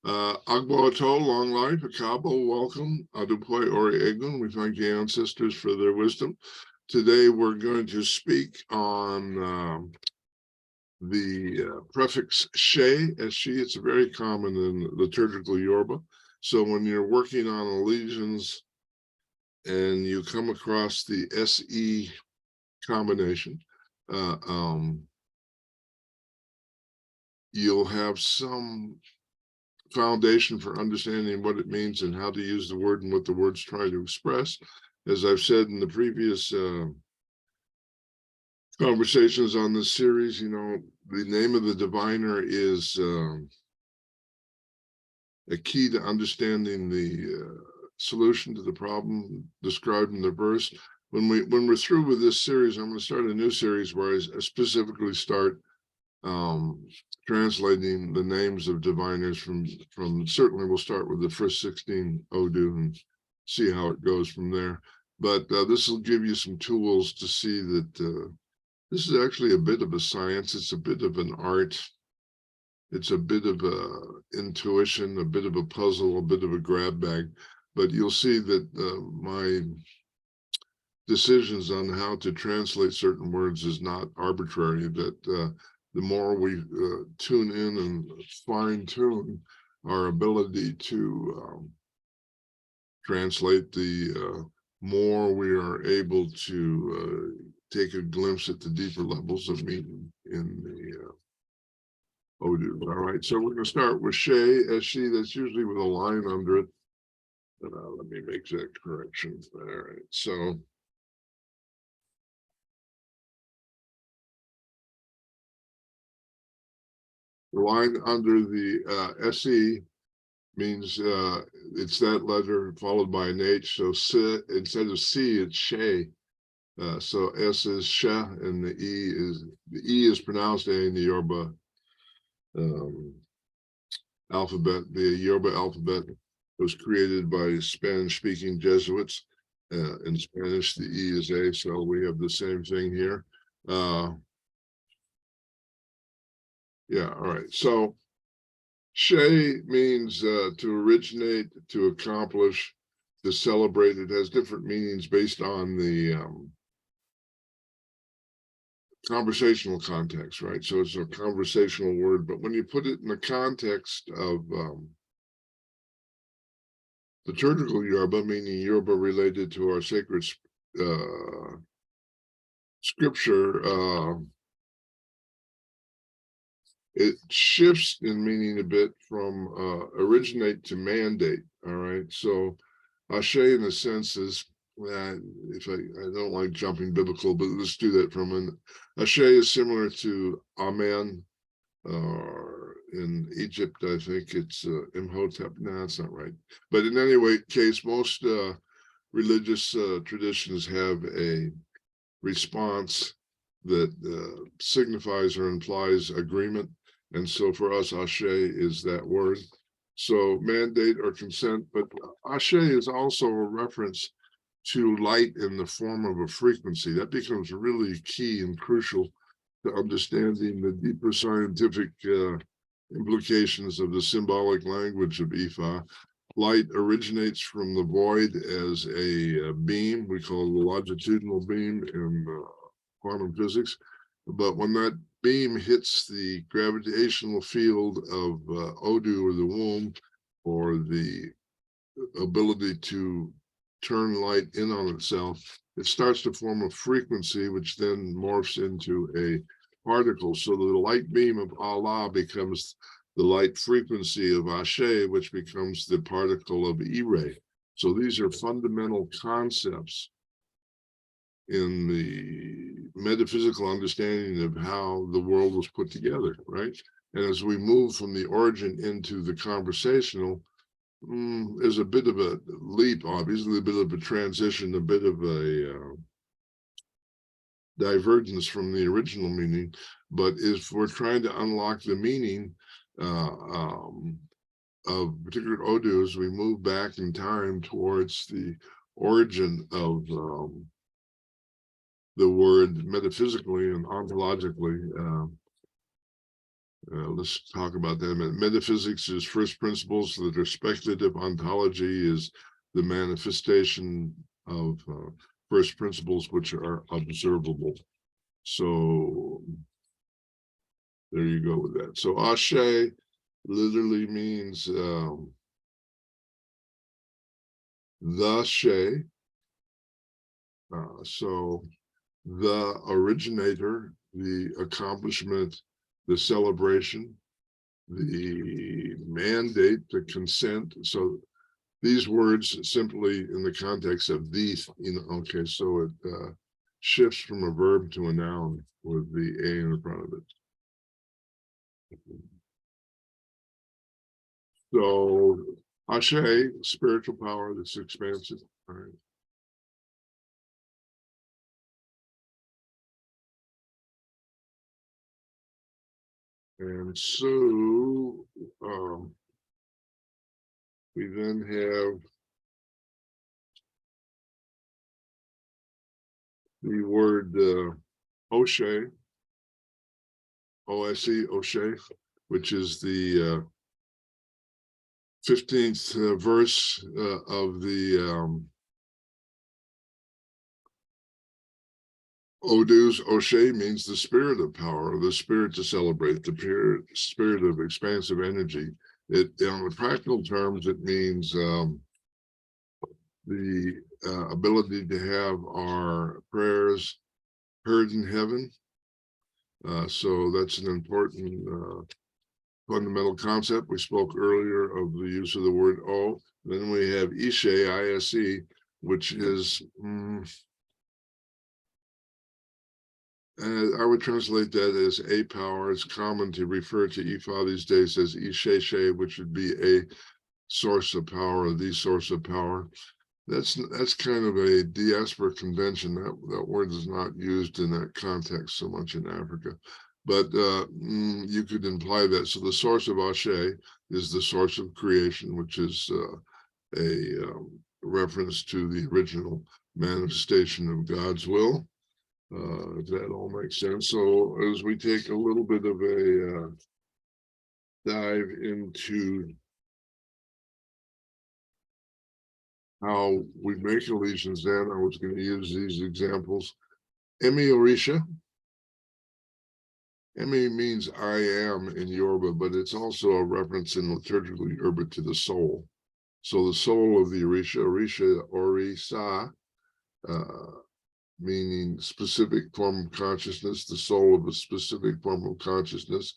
Agbo long life, Akabo, welcome. Adupoi Ori Egun, we thank the ancestors for their wisdom. Today we're going to speak on the prefix she, S-she. It's very common in liturgical Yoruba. So when you're working on allegiance and you come across the S-E combination, you'll have some foundation for understanding what it means and how to use the word and what the words try to express. As I've said in the previous conversations on this series, the name of the diviner is a key to understanding the solution to the problem described in the verse. When we're through with this series, I'm going to start a new series where I specifically start translating the names of diviners from certainly we'll start with the first 16 Odu and see how it goes from there. But this will give you some tools to see that this is actually a bit of a science. It's a bit of an art. It's a bit of a intuition, a bit of a puzzle, a bit of a grab bag. But you'll see that my decisions on how to translate certain words is not arbitrary, that the more we tune in and fine tune our ability to translate, the more we are able to take a glimpse at the deeper levels of meaning in the Odu. All right, so we're going to start with she, S-she. That's usually with a line under it. Let me make that correction. All right, so the line under the SE means it's that letter followed by an H. So instead of C, it's she. So S is sha, and the E is pronounced A in the Yoruba alphabet. The Yoruba alphabet was created by Spanish-speaking Jesuits. In Spanish, the E is A, so we have the same thing here. Yeah, all right. So she means to originate, to accomplish, to celebrate. It has different meanings based on the conversational context, right? So it's a conversational word, but when you put it in the context of liturgical Yoruba, meaning Yoruba related to our sacred scripture, it shifts in meaning a bit from originate to mandate. All right, so Ashe in a sense is, if I don't like jumping biblical, but let's do that for a minute. Ashe is similar to Amen, or in Egypt, I think it's Imhotep. No, that's not right. But in any case, most religious traditions have a response that signifies or implies agreement. And so for us, Ashe is that word. So mandate or consent, but Ashe is also a reference to light in the form of a frequency. That becomes really key and crucial to understanding the deeper scientific implications of the symbolic language of Ifa. Light originates from the void as a beam. We call it a longitudinal beam in quantum physics. But when that beam hits the gravitational field of Odu, or the womb, or the ability to turn light in on itself, it starts to form a frequency, which then morphs into a particle. So the light beam of Allah becomes the light frequency of Ashe, which becomes the particle of Ire. So these are fundamental concepts in the metaphysical understanding of how the world was put together, right? And as we move from the origin into the conversational, there's a bit of a leap, obviously, a bit of a transition, a bit of a divergence from the original meaning. But if we're trying to unlock the meaning of particular Odus, we move back in time towards the origin of the word metaphysically and ontologically. let's talk about them. Metaphysics is first principles. The speculative ontology is the manifestation of first principles which are observable. So there you go with that. So Ashe literally means the She. So the originator, the accomplishment, the celebration, the mandate, the consent. So these words simply in the context of these, okay, so it shifts from a verb to a noun with the A in front of it. So Ashe, spiritual power that's expansive. All right. And so we then have the word Oshe, O-S-E, Oshe, which is the 15th verse of the Odus. Oshe means the spirit of power, the spirit to celebrate, the spirit of expansive energy. It, in the practical terms, it means the ability to have our prayers heard in heaven. So that's an important fundamental concept. We spoke earlier of the use of the word O. Then we have Ise, I-S-E, which is, I would translate that as a power. It's common to refer to Ifa these days as Isheshe, which would be a source of power, the source of power. That's kind of a diaspora convention. That word is not used in that context so much in Africa, but you could imply that. So the source of Ashe is the source of creation, which is a reference to the original manifestation of God's will. If that all makes sense. So as we take a little bit of a dive into how we make allegiance, then I was going to use these examples. Emi Orisha. Emi means I am in Yoruba, but it's also a reference in liturgical Yoruba to the soul. So the soul of the Orisha, Orisa, meaning specific form of consciousness, the soul of a specific form of consciousness.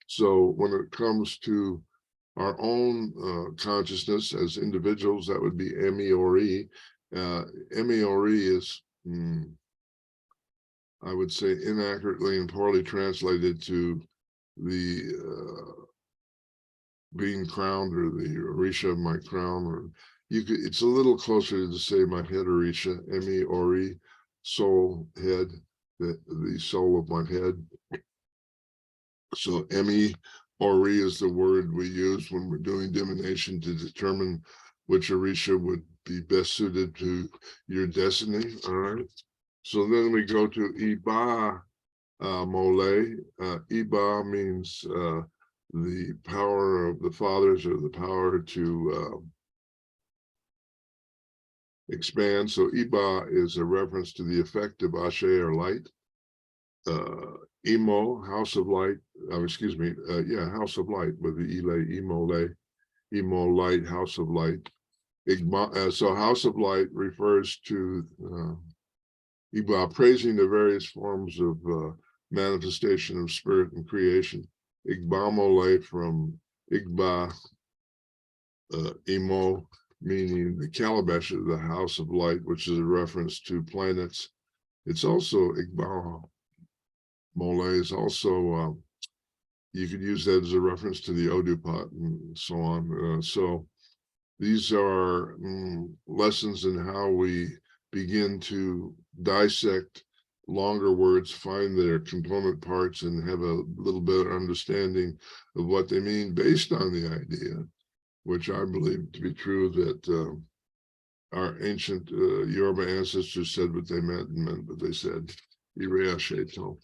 So when it comes to our own consciousness as individuals, that would be Emi Ori. Emi Ori is, I would say, inaccurately and poorly translated to the being crowned, or the Orisha of my crown, or you could, it's a little closer to say my head Orisha, Emi Ori, soul, head, the soul of my head. So Emi Ori is the word we use when we're doing divination to determine which Orisha would be best suited to your destiny. All right. So then we go to Iba Mole. Iba means the power of the fathers, or the power to expand. So Iba is a reference to the effect of Ashe, or light. Imo, house of light. Excuse me. House of light with the Ile, Imole, Imo, light, house of light. So house of light refers to Iba, praising the various forms of manifestation of spirit and creation. Igbamole from Igba, Imo, meaning the calabash of the house of light, which is a reference to planets. It's also Igbamole is also, you could use that as a reference to the Odu pot and so on. So these are lessons in how we begin to dissect longer words, find their component parts, and have a little better understanding of what they mean based on the idea, which I believe to be true, that our ancient Yoruba ancestors said what they meant and meant what they said. Ire Ashe To.